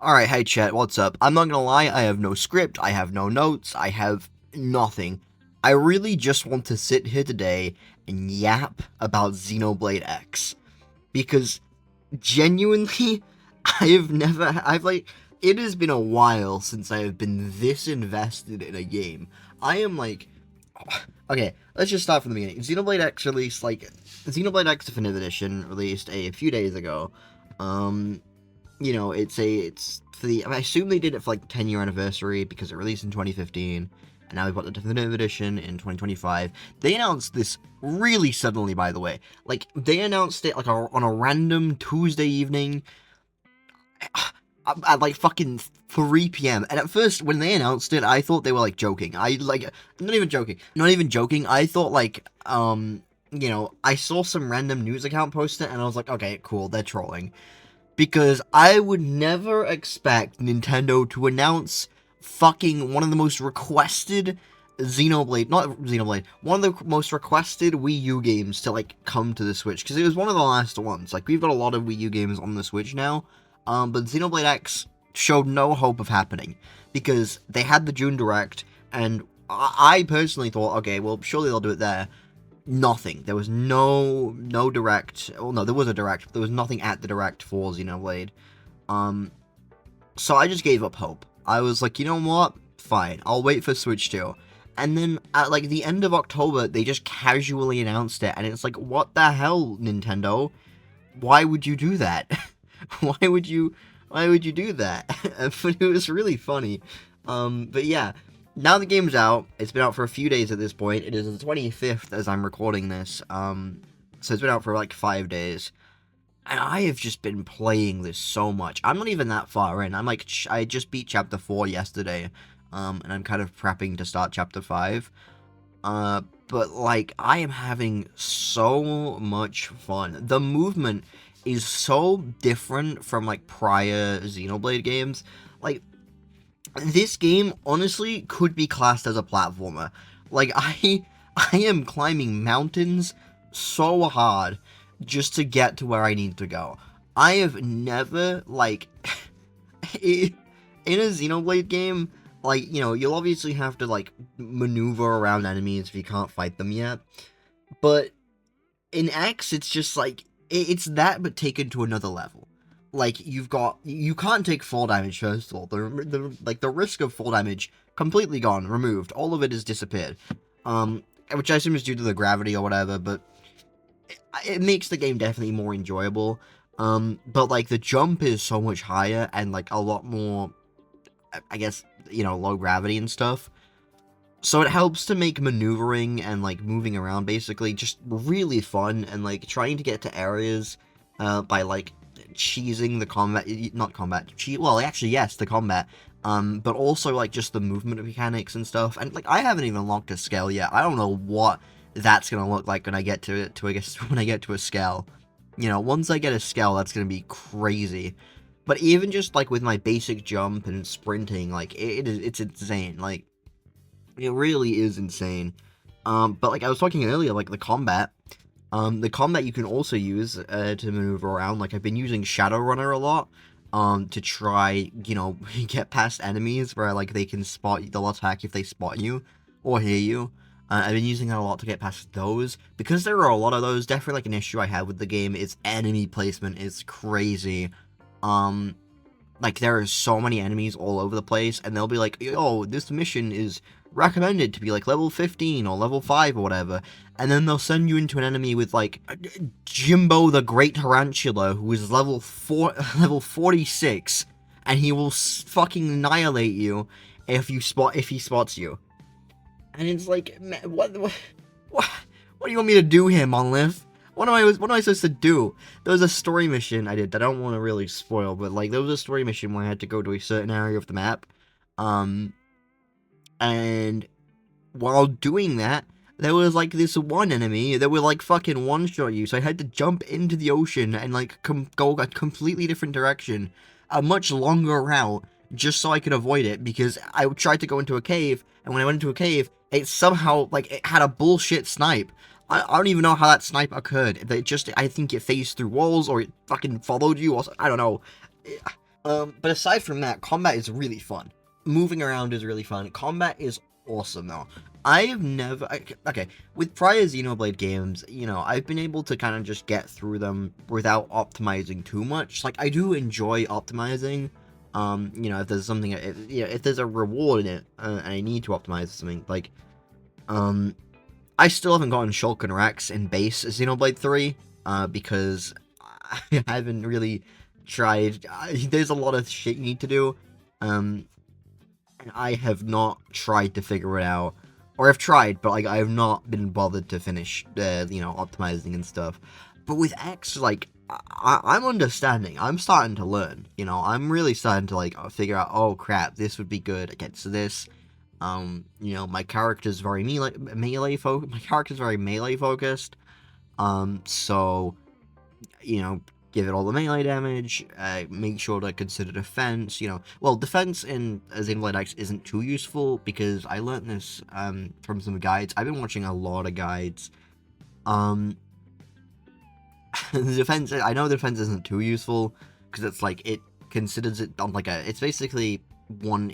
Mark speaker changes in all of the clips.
Speaker 1: Alright, hey chat, what's up? I'm not gonna lie, I have no script, I have no notes, I have nothing. I really just want to sit here today and yap about Xenoblade X. Because, genuinely, it has been a while since I have been this invested in a game. I am like, okay, let's just start from the beginning. Xenoblade X Definitive Edition released a few days ago. I assume they did it for like the 10-year anniversary because it released in 2015, and now we've got the Definitive Edition in 2025. They announced this really suddenly, by the way. Like, they announced it like on a random Tuesday evening at like fucking 3 p.m. And at first, when they announced it, I thought they were like joking. Not even joking. I thought like, I saw some random news account post it, and I was like, okay, cool, they're trolling. Because I would never expect Nintendo to announce fucking one of the most requested one of the most requested Wii U games to, like, come to the Switch. Because it was one of the last ones. Like, we've got a lot of Wii U games on the Switch now. But Xenoblade X showed no hope of happening. Because they had the June Direct, and I personally thought, okay, well, surely they'll do it there. Nothing. There was no direct. Well, no, there was a direct, but there was nothing at the direct for Xenoblade. So I just gave up hope. I was like, you know what? Fine, I'll wait for Switch 2. And then at like the end of October, they just casually announced it, and it's like, what the hell, Nintendo? Why would you do that? Why would you do that? But it was really funny. But yeah. Now the game's out. It's been out for a few days at this point. It is the 25th as I'm recording this. So it's been out for like 5 days. And I have just been playing this so much. I'm not even that far in. I just beat Chapter 4 yesterday. And I'm kind of prepping to start Chapter 5. But like, I am having so much fun. The movement is so different from like prior Xenoblade games. Like, this game, honestly, could be classed as a platformer. Like, I am climbing mountains so hard just to get to where I need to go. I have never, like, in a Xenoblade game, like, you'll obviously have to, like, maneuver around enemies if you can't fight them yet. But in X, it's just, like, it's that but taken to another level. Like, you can't take fall damage, first of all. The risk of fall damage, completely gone, removed. All of it has disappeared. Which I assume is due to the gravity or whatever, but it makes the game definitely more enjoyable. But, like, the jump is so much higher and, like, a lot more, I guess, low gravity and stuff. So it helps to make maneuvering and, like, moving around, basically, just really fun, and, like, trying to get to areas, by, like, cheesing the combat, the combat, but also, like, just the movement mechanics and stuff, and, like, I haven't even unlocked a scale yet. I don't know what that's gonna look like when I get to a scale. Once I get a scale, that's gonna be crazy. But even just, like, with my basic jump and sprinting, like, it's insane. Like, it really is insane. But, like, I was talking earlier, like, the combat you can also use to maneuver around. Like, I've been using Shadowrunner a lot to try, get past enemies where, like, they'll attack if they spot you or hear you. I've been using that a lot to get past those. Because there are a lot of those, definitely, like, an issue I have with the game is enemy placement is crazy. Like, there are so many enemies all over the place, and they'll be like, oh, this mission is recommended to be, like, level 15 or level 5 or whatever, and then they'll send you into an enemy with, like, Jimbo the Great Tarantula, who is level 46, and he will fucking annihilate you if he spots you. And it's like, man, what do you want me to do here, Monolith? What am I supposed to do? There was a story mission I did that I don't want to really spoil, but, like, there was a story mission where I had to go to a certain area of the map, and while doing that, there was, like, this one enemy that would, like, fucking one-shot you, so I had to jump into the ocean and, like, go a completely different direction, a much longer route, just so I could avoid it, because I tried to go into a cave, and when I went into a cave, it somehow, like, it had a bullshit snipe. I don't even know how that snipe occurred. I think it phased through walls, or it fucking followed you, or I don't know. But aside from that, combat is really fun. Moving around is really fun. Combat is awesome, though. I have never... Okay, with prior Xenoblade games, you know, I've been able to kind of just get through them without optimizing too much. Like, I do enjoy optimizing. You know, if there's something... if there's a reward in it, and I need to optimize something, like... I still haven't gotten Shulkin Rex in base Xenoblade 3, because I haven't really tried. There's a lot of shit you need to do, and I have not tried to figure it out. Or I've tried, but like I have not been bothered to finish, you know, optimizing and stuff. But with X, like, I'm understanding. I'm starting to learn. You know, I'm really starting to like figure out. Oh crap, this would be good against this. You know, my character's very melee focused. My character's very melee focused. So, you know, give it all the melee damage. Make sure to consider defense. You know, well, defense in Xenoblade X isn't too useful because I learned this from some guides. I've been watching a lot of guides. The defense. I know the defense isn't too useful because it's like it considers it on like a. It's basically one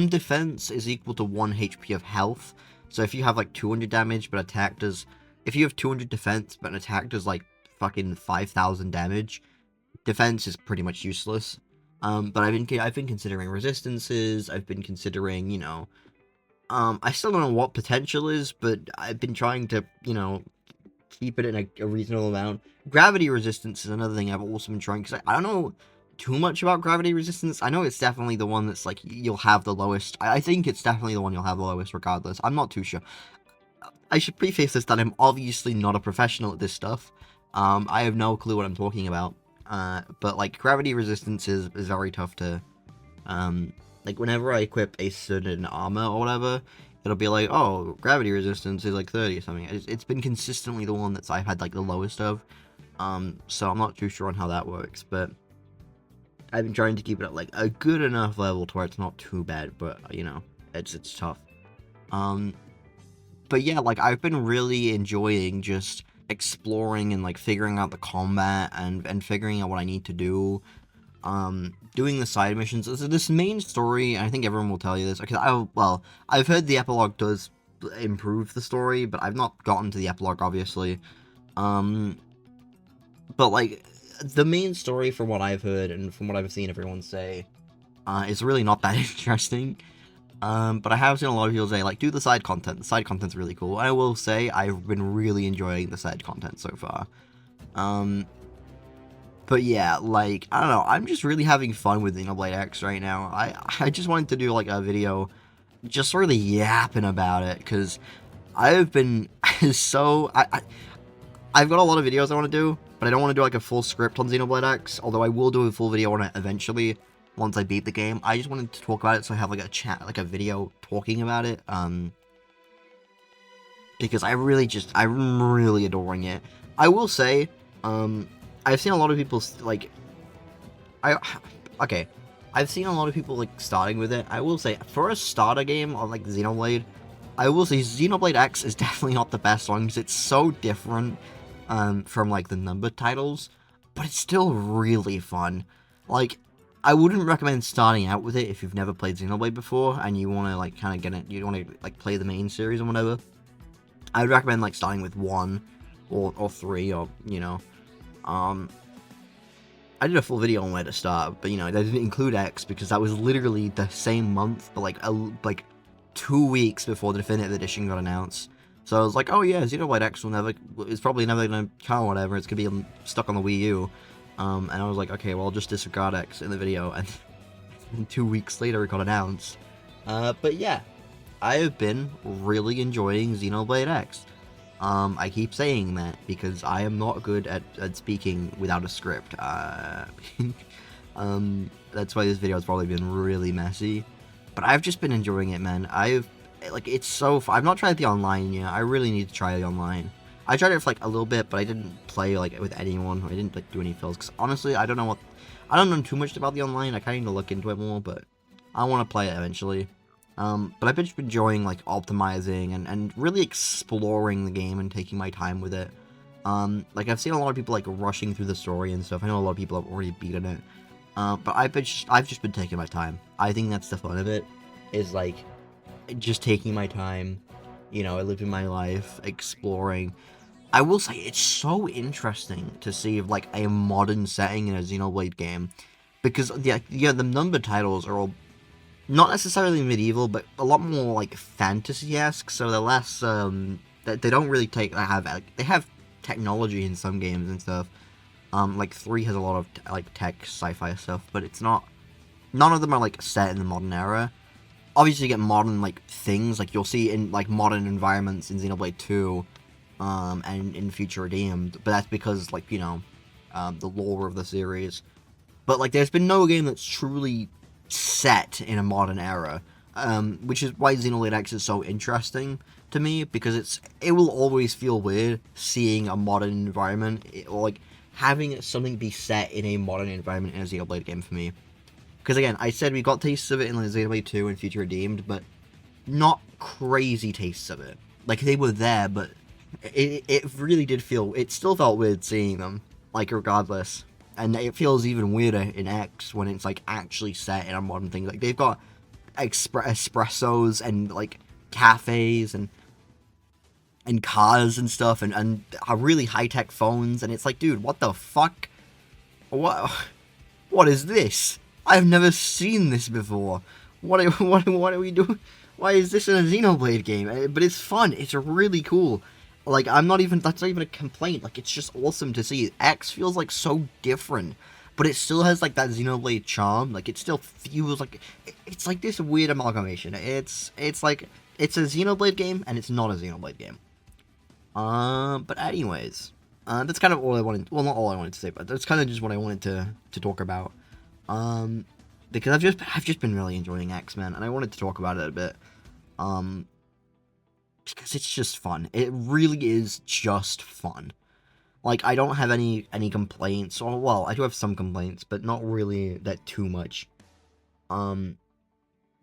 Speaker 1: defense is equal to 1 HP of health. So if you have like 200 damage, but attack does... If you have 200 defense, but an attack does like fucking 5,000 damage, defense is pretty much useless. But I've been considering resistances, I've been considering, you know... I still don't know what potential is, but I've been trying to, you know, keep it in a reasonable amount. Gravity resistance is another thing I've also been trying, because I don't know too much about gravity resistance. I know it's definitely the one that's like you'll have the lowest. I think it's definitely the one you'll have the lowest regardless. I'm not too sure. I should preface this that I'm obviously not a professional at this stuff. I have no clue what I'm talking about. But like gravity resistance is very tough to like whenever I equip a certain armor or whatever, it'll be like, oh, gravity resistance is like 30 or something. It's been consistently the one that's I've had like the lowest of. So I'm not too sure on how that works, but I've been trying to keep it at like a good enough level to where it's not too bad, but you know, it's tough. But yeah, like I've been really enjoying just exploring and like figuring out the combat and figuring out what I need to do. Doing the side missions. So this main story, I think everyone will tell you this. Okay, I've heard the epilogue does improve the story, but I've not gotten to the epilogue, obviously. But like the main story, from what I've heard and from what I've seen everyone say, is really not that interesting. But I have seen a lot of people say, like, do the side content. The side content's really cool. I will say, I've been really enjoying the side content so far. But yeah, like, I don't know, I'm just really having fun with Xenoblade X right now. I just wanted to do, like, a video just really yapping about it, because I've been so... I've got a lot of videos I want to do, but I don't want to do, like, a full script on Xenoblade X, although I will do a full video on it eventually, once I beat the game. I just wanted to talk about it, so I have, like, a chat, like, a video talking about it, because I'm really adoring it. I will say, I've seen a lot of people, like, I've seen a lot of people, like, starting with it. I will say, for a starter game on, like, Xenoblade, I will say Xenoblade X is definitely not the best one, because it's so different, from, like, the numbered titles, but it's still really fun. Like, I wouldn't recommend starting out with it if you've never played Xenoblade before, and you want to, like, kind of get it, you want to, like, play the main series or whatever. I would recommend, like, starting with 1, or 3, or, you know, I did a full video on where to start, but, you know, that didn't include X, because that was literally the same month, but, like 2 weeks before the Definitive Edition got announced. So I was like, oh yeah, Xenoblade X is probably never gonna come or whatever, it's gonna be stuck on the Wii U. And I was like, okay, well, I'll just disregard X in the video, and 2 weeks later it got announced. But yeah, I have been really enjoying Xenoblade X. I keep saying that because I am not good at speaking without a script. That's why this video has probably been really messy. But I've just been enjoying it, man. It's so fun. I've not tried the online yet. I really need to try the online. I tried it for, like, a little bit, but I didn't play, like, with anyone. I didn't, like, do any fills, because honestly, I don't know too much about the online. I kind of need to look into it more, but I want to play it eventually. But I've been enjoying, like, optimizing and really exploring the game and taking my time with it. Like, I've seen a lot of people, like, rushing through the story and stuff. I know a lot of people have already beaten it. But I've just been taking my time. I think that's the fun of it, is like just taking my time, living my life, exploring. I will say it's so interesting to see like a modern setting in a Xenoblade game, because the number titles are all not necessarily medieval, but a lot more like fantasy-esque. So they're less they don't really they have technology in some games and stuff. Like 3 has a lot of like tech sci-fi stuff, but it's not. None of them are like set in the modern era. Obviously, you get modern like things, like you'll see in like modern environments in Xenoblade 2, and in Future Redeemed. But that's because like the lore of the series. But like, there's been no game that's truly set in a modern era, which is why Xenoblade X is so interesting to me, because it will always feel weird seeing a modern environment, or like having something be set in a modern environment in a Xenoblade game for me. Because again, I said we got tastes of it in like Xenoblade 2 and Future Redeemed, but not crazy tastes of it. Like, they were there, but it really did feel, it still felt weird seeing them, like, regardless. And it feels even weirder in X when it's like actually set in a modern thing. Like, they've got espressos and like cafes and cars and stuff, and really high-tech phones, and it's like, dude, what the fuck? What is this? I've never seen this before. What are we doing? Why is this in a Xenoblade game? But it's fun. It's really cool. Like, that's not even a complaint. Like, it's just awesome to see. X feels like so different, but it still has like that Xenoblade charm. Like, it still feels like it's like this weird amalgamation. It's like it's a Xenoblade game and it's not a Xenoblade game. But anyways, that's kind of all I wanted. Well, not all I wanted to say, but that's kind of just what I wanted to talk about. Because I've just been really enjoying X-Men, and I wanted to talk about it a bit. Because it's just fun. It really is just fun. Like, I don't have any complaints, or, well, I do have some complaints, but not really that too much. When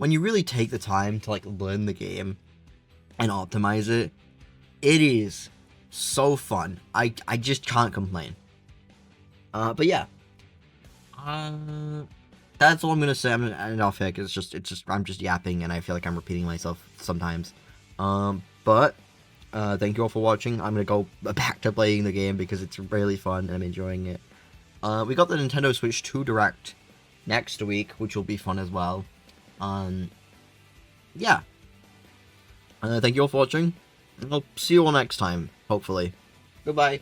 Speaker 1: you really take the time to, like, learn the game and optimize it, it is so fun. I just can't complain. But yeah. That's all I'm gonna say. I'm gonna end off here, because I'm just yapping, and I feel like I'm repeating myself sometimes. But thank you all for watching. I'm gonna go back to playing the game because it's really fun and I'm enjoying it. We got the Nintendo Switch 2 Direct next week, which will be fun as well. Yeah. Thank you all for watching. I'll see you all next time, hopefully. Goodbye.